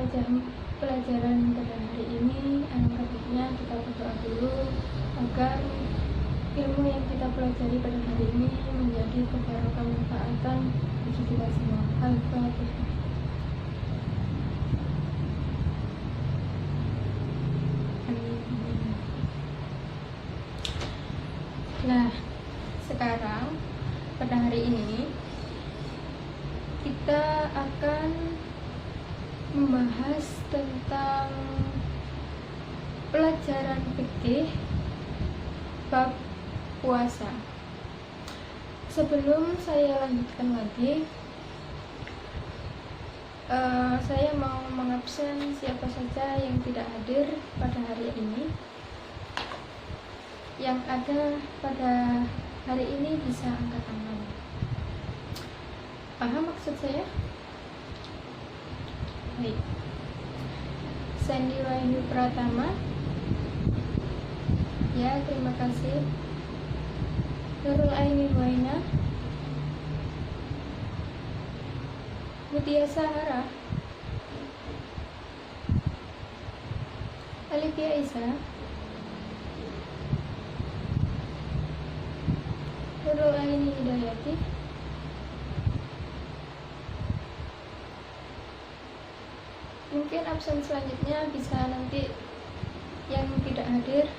pelajaran pada hari ini, alangkah baiknya kita berdoa dulu agar ilmu yang kita pelajari pada hari ini menjadi keberkahan manfaatan bagi kita semua. Al-Fatihah. Nah, sekarang pada hari ini kita akan membahas tentang pelajaran fikih bab puasa. Sebelum saya lanjutkan lagi, saya mau mengabsen siapa saja yang tidak hadir pada hari ini. Yang ada pada hari ini bisa angkat tangan. Paham maksud saya? Baik. Sandy Wahyu Pratama. Ya, terima kasih. Nurul Aini Waina. Mutia Sahara. Alifia Isa. Nurul Aini Hidayati. Mungkin absen selanjutnya bisa nanti yang tidak hadir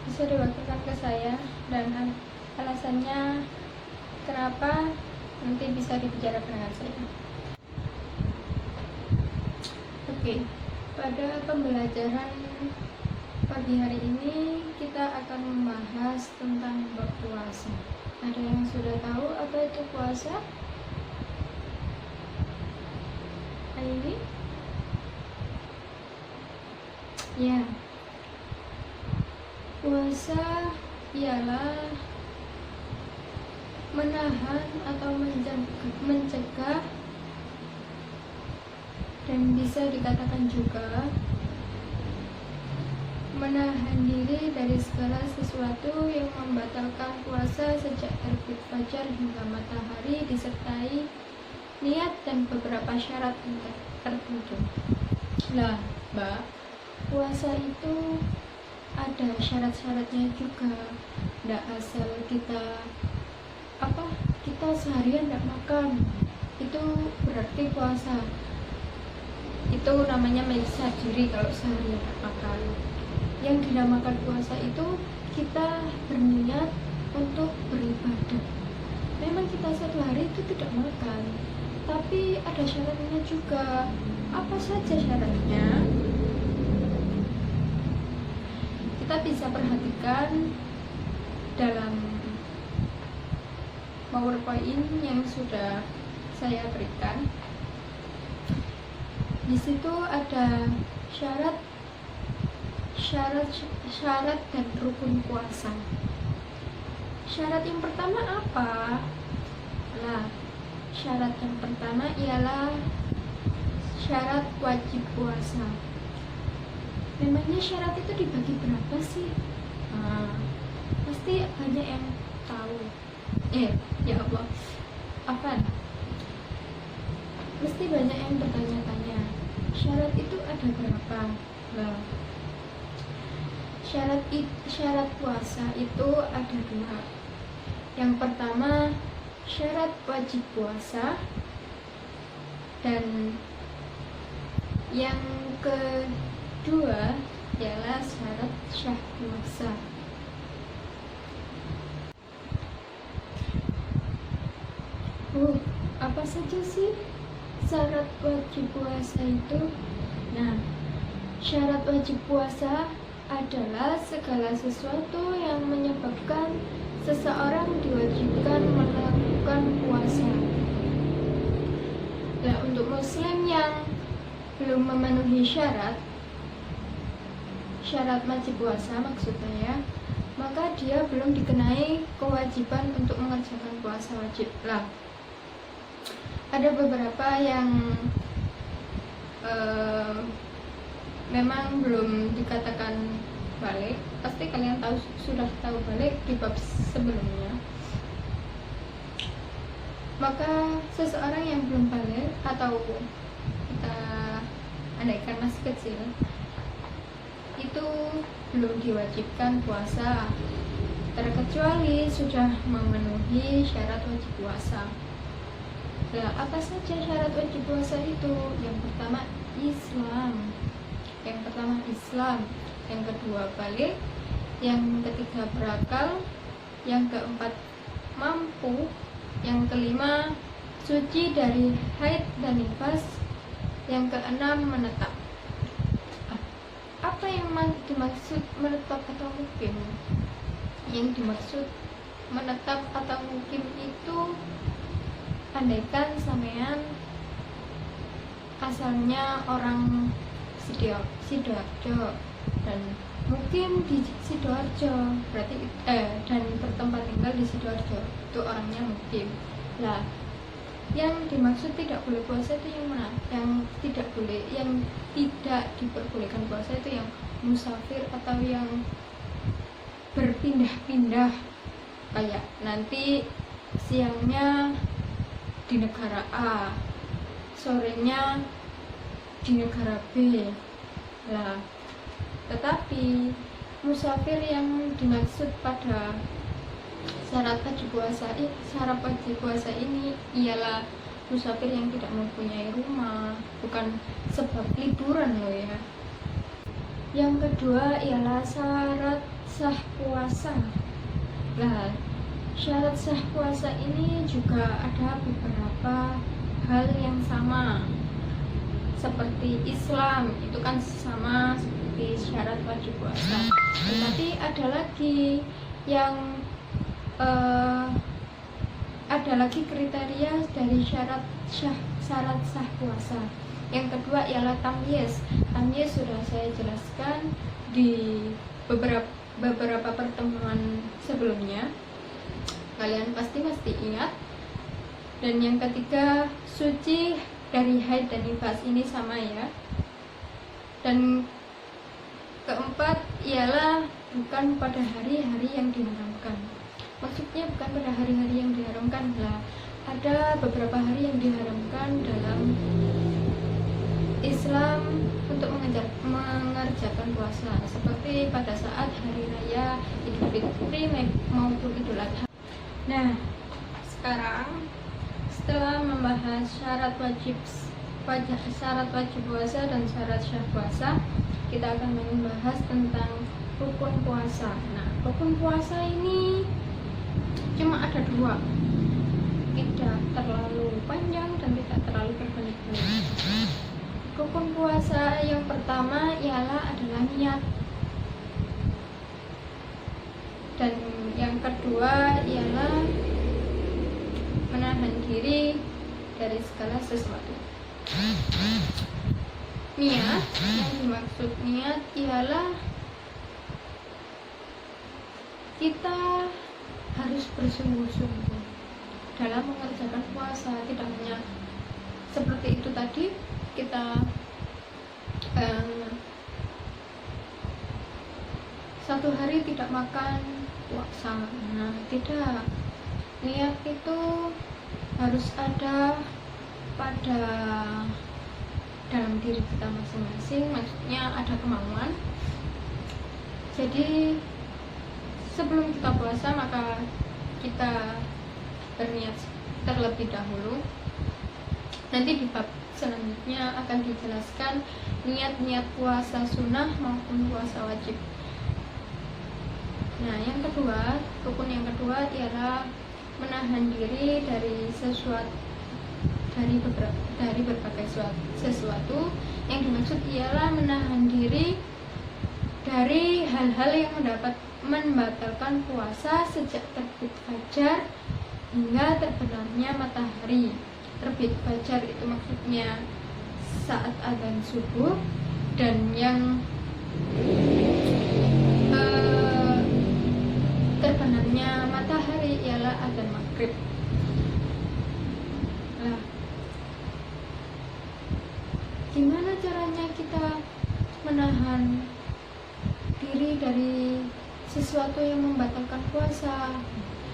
bisa diwakilkan ke saya, dan alasannya kenapa nanti bisa dibicarakan dengan saya. Oke, pada pembelajaran pagi hari ini kita akan membahas tentang bab puasa. Ada yang sudah tahu apa itu puasa? Ini? Ya. Puasa ialah menahan atau mencegah, dan bisa dikatakan juga menahan diri dari segala sesuatu yang membatalkan puasa sejak terbit fajar hingga matahari, disertai niat dan beberapa syarat tertentu. Lah, Mbak, puasa itu ada syarat-syaratnya juga. Nggak asal kita seharian nggak makan itu berarti puasa. Itu namanya menyiksa diri kalau seharian nggak makan. Yang dinamakan puasa itu kita berniat untuk beribadah. Memang kita satu hari itu tidak makan, tapi ada syaratnya juga. Apa saja syaratnya? Kita bisa perhatikan dalam PowerPoint yang sudah saya berikan. Di situ ada syarat dan rukun puasa. Syarat yang pertama apa? Nah, syarat yang pertama ialah syarat wajib puasa. Memangnya syarat itu dibagi berapa sih? Pasti banyak yang tahu. Ya Allah, apa? Mesti banyak yang bertanya-tanya, syarat itu ada berapa? Nah, syarat puasa itu ada dua. Yang pertama, syarat wajib puasa, dan yang kedua ialah syarat syah puasa. Apa saja sih syarat wajib puasa itu? Nah, syarat wajib puasa adalah segala sesuatu yang menyebabkan seseorang diwajibkan melakukan puasa. Nah, untuk muslim yang belum memenuhi syarat wajib puasa maksudnya ya, maka dia belum dikenai kewajiban untuk mengerjakan puasa wajib. Lah, ada beberapa yang memang belum dikatakan balik. Pasti kalian sudah tahu balik di bab sebelumnya. Maka seseorang yang belum balik atau kita andaikan masih kecil itu belum diwajibkan puasa, terkecuali sudah memenuhi syarat wajib puasa. Nah, apa saja syarat wajib puasa itu? Yang pertama Islam, yang kedua balik, yang ketiga berakal, yang keempat mampu, yang kelima suci dari haid dan nifas, yang keenam menetap. Apa yang dimaksud menetap atau mukim? Yang dimaksud menetap atau mukim itu andaikan sampean asalnya orang Sidoarjo dan mukim di Sidoarjo, berarti dan bertempat tinggal di Sidoarjo, itu orangnya mukim. Lah, yang dimaksud tidak boleh puasa itu yang mana? Yang tidak diperbolehkan puasa itu yang musafir atau yang berpindah-pindah, kayak nanti siangnya di negara A, sorenya di negara B. Lah, tetapi musafir yang dimaksud pada syarat wajib puasa ini ialah musafir yang tidak mempunyai rumah, bukan sebab liburan loh ya. Yang kedua ialah syarat sah puasa. Nah, syarat sah puasa ini juga ada beberapa hal yang sama seperti Islam, itu kan sama seperti syarat wajib puasa. Tetapi ada lagi yang ada lagi kriteria dari syarat sah puasa. Yang kedua ialah tamyiz. Tamyiz sudah saya jelaskan di beberapa pertemuan sebelumnya, kalian pasti ingat. Dan yang ketiga suci dari haid dan nifas, ini sama ya. Dan keempat ialah bukan pada hari-hari yang diharamkan. Maksudnya bukan pada hari-hari yang diharamkan lah. Ada beberapa hari yang diharamkan dalam Islam untuk mengerjakan puasa, seperti pada saat hari raya Idul Fitri maupun Idul Adha. Nah, sekarang setelah membahas syarat wajib puasa dan syarat sah puasa, kita akan membahas tentang rukun puasa. Nah, rukun puasa ini cuma ada dua, tidak terlalu panjang dan tidak terlalu berbelit-belit. Rukun puasa yang pertama adalah niat, dan yang kedua ialah menahan diri dari segala sesuatu. Niat, yang dimaksud niat ialah kita harus bersungguh-sungguh dalam mengerjakan puasa. Tidak hanya seperti itu tadi, kita satu hari tidak makan puasa. Nah, tidak. Niat itu harus ada pada dalam diri kita masing-masing, maksudnya ada kemauan. Jadi sebelum kita puasa maka kita berniat terlebih dahulu. Nanti di bab selanjutnya akan dijelaskan niat-niat puasa sunnah maupun puasa wajib. Nah, yang kedua, rukun yang kedua ialah menahan diri dari berbagai sesuatu. Yang dimaksud ialah menahan diri dari hal-hal yang membatalkan puasa sejak terbit fajar hingga terbenamnya matahari. Terbit fajar itu maksudnya saat azan subuh, dan yang terbenamnya matahari ialah azan maghrib. Nah, gimana caranya kita menahan diri dari sesuatu yang membatalkan puasa,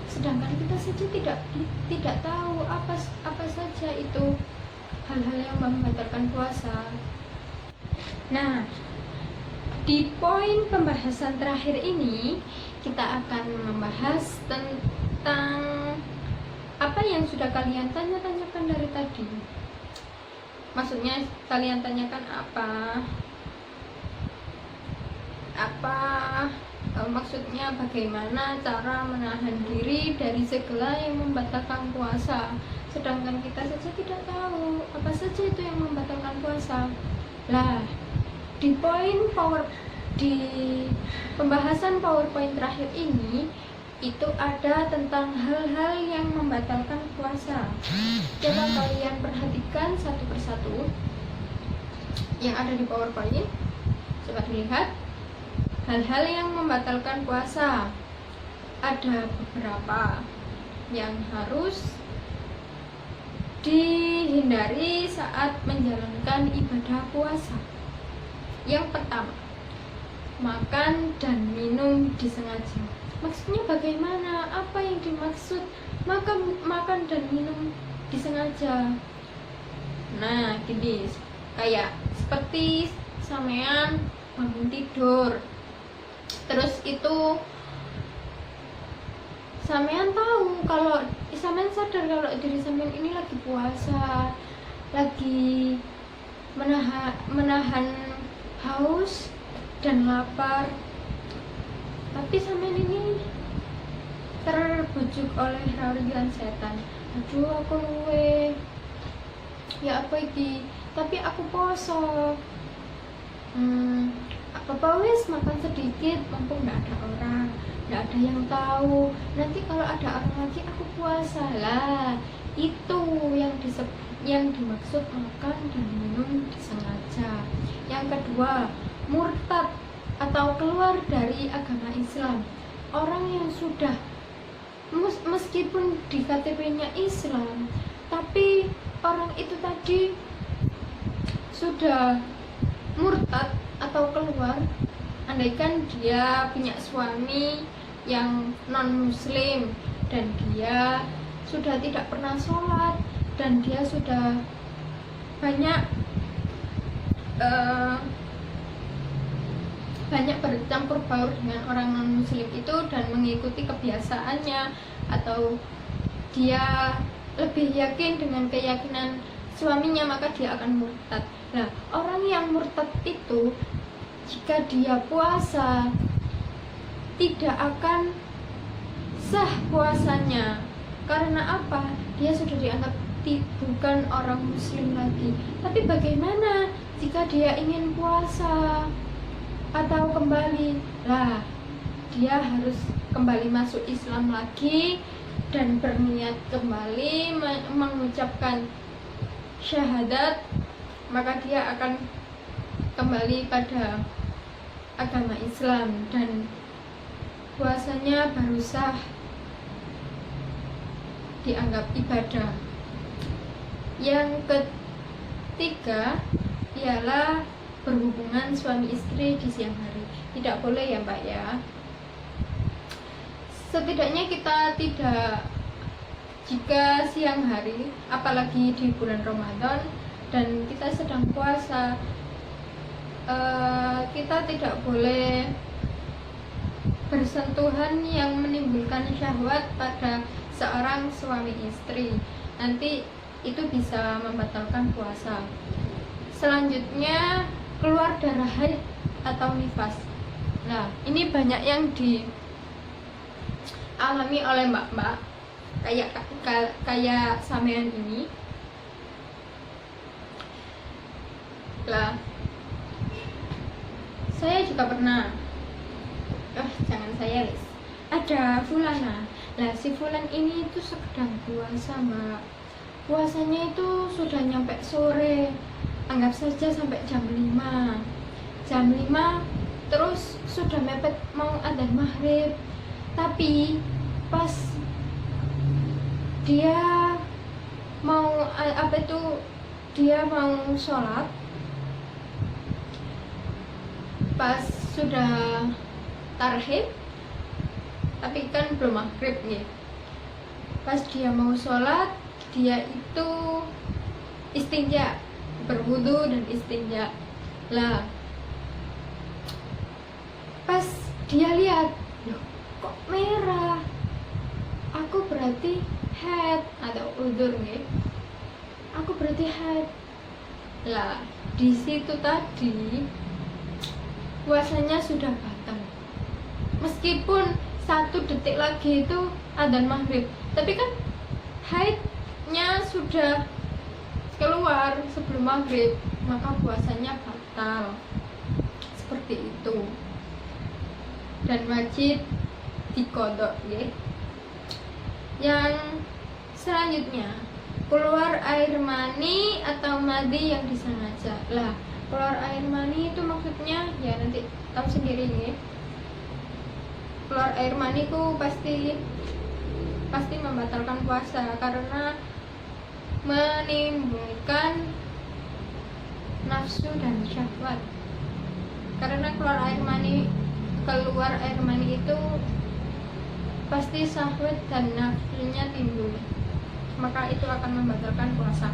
sedangkan kita saja tidak tahu apa saja itu hal-hal yang membatalkan puasa. Nah, di poin pembahasan terakhir ini kita akan membahas tentang apa yang sudah kalian tanya-tanyakan dari tadi. Maksudnya kalian tanyakan maksudnya bagaimana cara menahan diri dari segala yang membatalkan puasa, sedangkan kita saja tidak tahu apa saja itu yang membatalkan puasa. Lah, di pembahasan PowerPoint terakhir ini itu ada tentang hal-hal yang membatalkan puasa. Coba kalian perhatikan satu persatu yang ada di PowerPoint. Coba dilihat hal-hal yang membatalkan puasa. Ada beberapa yang harus dihindari saat menjalankan ibadah puasa. Yang pertama, makan dan minum disengaja. Maksudnya bagaimana? Apa yang dimaksud makan dan minum disengaja? Nah, gini, kayak seperti sampean bangun tidur, terus itu sampean tahu kalau sampean sadar kalau diri sampean ini lagi puasa, lagi menahan haus dan lapar, tapi sampean ini terbujuk oleh rayuan setan. Aduh, aku luwe ya apa iki, tapi aku poso. Apa wes makan sedikit, mumpung nggak ada orang, nggak ada yang tahu. Nanti kalau ada orang lagi aku puasa lah. Itu yang dimaksud makan dan minum disengaja. Yang kedua, murtad atau keluar dari agama Islam. Orang yang sudah meskipun di KTP-nya Islam, tapi orang itu tadi sudah murtad atau keluar, andaikan dia punya suami yang non muslim dan dia sudah tidak pernah sholat dan dia sudah banyak bercampur baur dengan orang non muslim itu dan mengikuti kebiasaannya, atau dia lebih yakin dengan keyakinan suaminya, maka dia akan murtad. Nah, orang yang murtad itu jika dia puasa tidak akan sah puasanya. Karena apa? Dia sudah dianggap bukan orang muslim lagi. Tapi bagaimana jika dia ingin puasa atau kembali? Lah, dia harus kembali masuk Islam lagi dan berniat kembali mengucapkan syahadat, maka dia akan kembali pada agama Islam dan puasanya baru sah dianggap ibadah. Yang ketiga ialah berhubungan suami istri di siang hari. Tidak boleh ya Mbak ya. Setidaknya kita tidak, jika siang hari, apalagi di bulan Ramadan dan kita sedang puasa, kita tidak boleh bersentuhan yang menimbulkan syahwat pada seorang suami istri. Nanti itu bisa membatalkan puasa. Selanjutnya, keluar darah haid atau nifas. Nah, ini banyak yang dialami oleh mbak-mbak kayak sampean ini. Lah, saya juga pernah. Jangan saya, Lis. Ada Fulana. Lah, si Fulan ini itu sedang puasa, Mbak. Puasanya itu sudah nyampe sore. Anggap saja sampai jam 5. Jam 5 terus sudah mepet mau adzan maghrib. Tapi pas dia mau dia mau sholat, pas sudah tarhib, tapi kan belum maghrib nih. Pas dia mau sholat, dia itu istinja, berwudu dan istinja. Lah pas dia lihat, loh kok merah, aku berarti haid atau udur nih, aku berarti haid. Lah di situ tadi puasanya sudah batal, meskipun 1 detik lagi itu adzan maghrib, tapi kan haidnya sudah keluar sebelum maghrib, maka puasanya batal. Seperti itu, dan wajib dikodok ya. Yang selanjutnya, keluar air mani atau madi yang disengaja. Lah keluar air mani itu maksudnya ya nanti tahu sendiri nih. Keluar air mani itu pasti membatalkan puasa karena menimbulkan nafsu dan syahwat. Karena keluar air mani itu pasti syahwat dan nafsunya timbul, maka itu akan membatalkan puasa.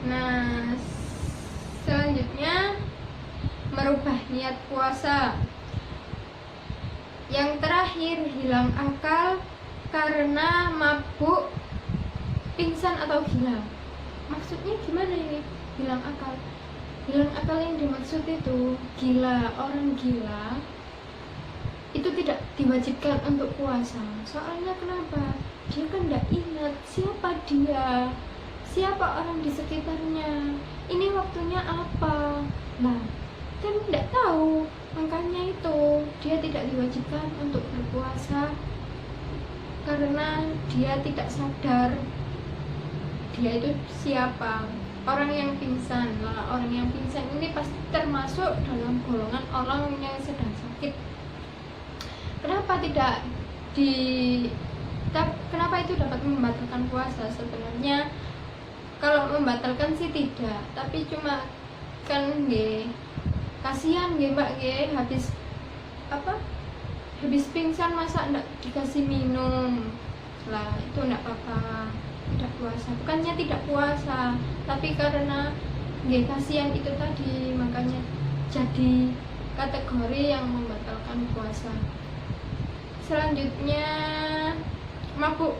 Nah, selanjutnya merubah niat puasa. Yang terakhir, hilang akal karena mabuk, pingsan atau gila. Maksudnya gimana ini? Hilang akal. Hilang akal yang dimaksud itu gila. Orang gila itu tidak diwajibkan untuk puasa. Soalnya kenapa? Dia kan tidak ingat siapa dia, siapa orang di sekitarnya, ini waktunya apa. Nah, kan tidak tahu, makanya itu dia tidak diwajibkan untuk berpuasa karena dia tidak sadar dia itu siapa. Orang yang pingsan, lah orang yang pingsan ini pasti termasuk dalam golongan orang yang sedang sakit. Kenapa itu dapat membatalkan puasa? Sebenarnya kalau membatalkan sih tidak, tapi cuma kan kasihan mbak habis pingsan masa ndak dikasih minum. Lah itu ndak apa-apa, tidak puasa. Bukannya tidak puasa, tapi karena kasihan itu tadi, makanya jadi kategori yang membatalkan puasa. Selanjutnya mabuk.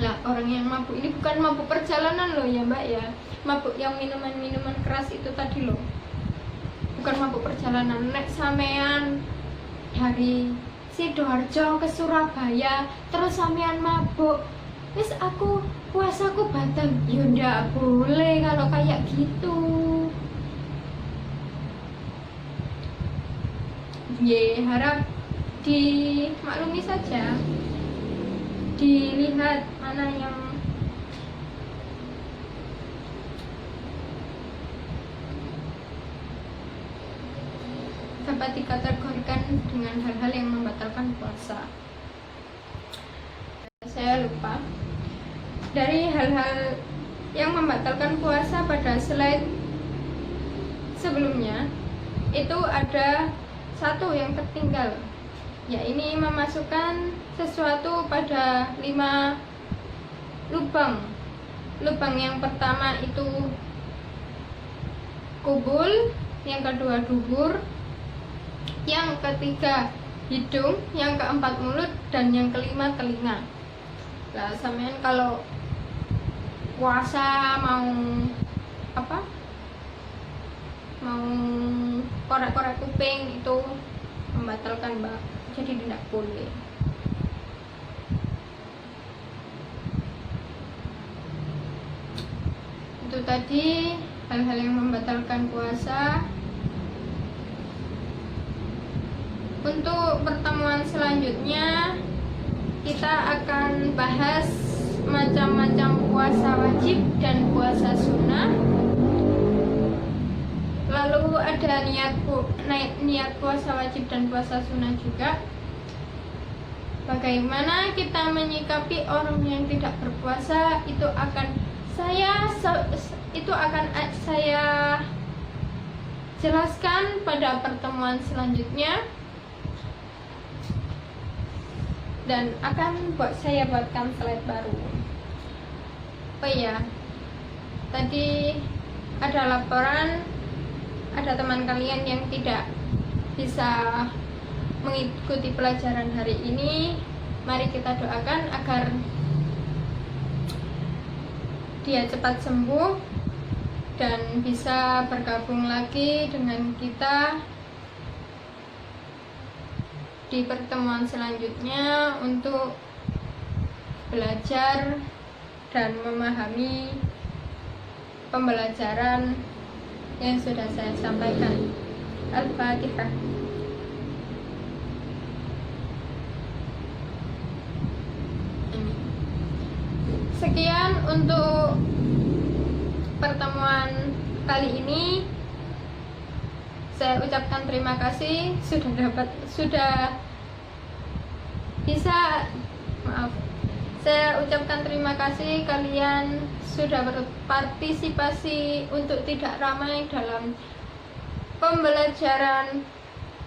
Lah orang yang mabuk ini bukan mabuk perjalanan loh ya mbak ya, mabuk yang minuman keras itu tadi loh, bukan mabuk perjalanan. Nek sampean dari Sidoarjo ke Surabaya terus sampean mabuk, wis aku puasaku batal. Ya ndak boleh kalau kayak gitu. Harap dimaklumi saja, dilihat mana yang dapat dikategorikan dengan hal-hal yang membatalkan puasa. Saya lupa dari hal-hal yang membatalkan puasa pada slide sebelumnya, itu ada satu yang tertinggal, ya ini memasukkan sesuatu pada 5 lubang. Lubang yang pertama itu kubul, yang kedua dubur, yang ketiga hidung, yang keempat mulut, dan yang kelima telinga. Lah sampean kalau puasa mau korek-korek kuping itu membatalkan mbak, jadi tidak boleh. Itu tadi hal-hal yang membatalkan puasa. Untuk pertemuan selanjutnya kita akan bahas macam-macam puasa wajib dan puasa sunnah. Lalu ada niat puasa wajib dan puasa sunnah juga. Bagaimana kita menyikapi orang yang tidak berpuasa, itu akan saya jelaskan pada pertemuan selanjutnya, dan akan saya buatkan slide baru. Oh iya, tadi ada laporan ada teman kalian yang tidak bisa mengikuti pelajaran hari ini. Mari kita doakan agar dia cepat sembuh dan bisa bergabung lagi dengan kita di pertemuan selanjutnya untuk belajar dan memahami pembelajaran yang sudah saya sampaikan. Al-Fatihah. Sekian untuk pertemuan kali ini. Saya ucapkan terima kasih saya ucapkan terima kasih kalian sudah berpartisipasi untuk tidak ramai dalam pembelajaran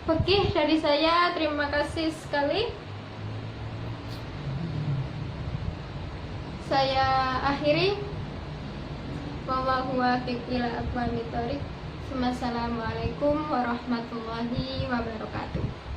fikih dari saya. Terima kasih sekali. Saya akhiri. Wallahu a'lam ila aqwamit thoriq. Wassalamualaikum warahmatullahi wabarakatuh.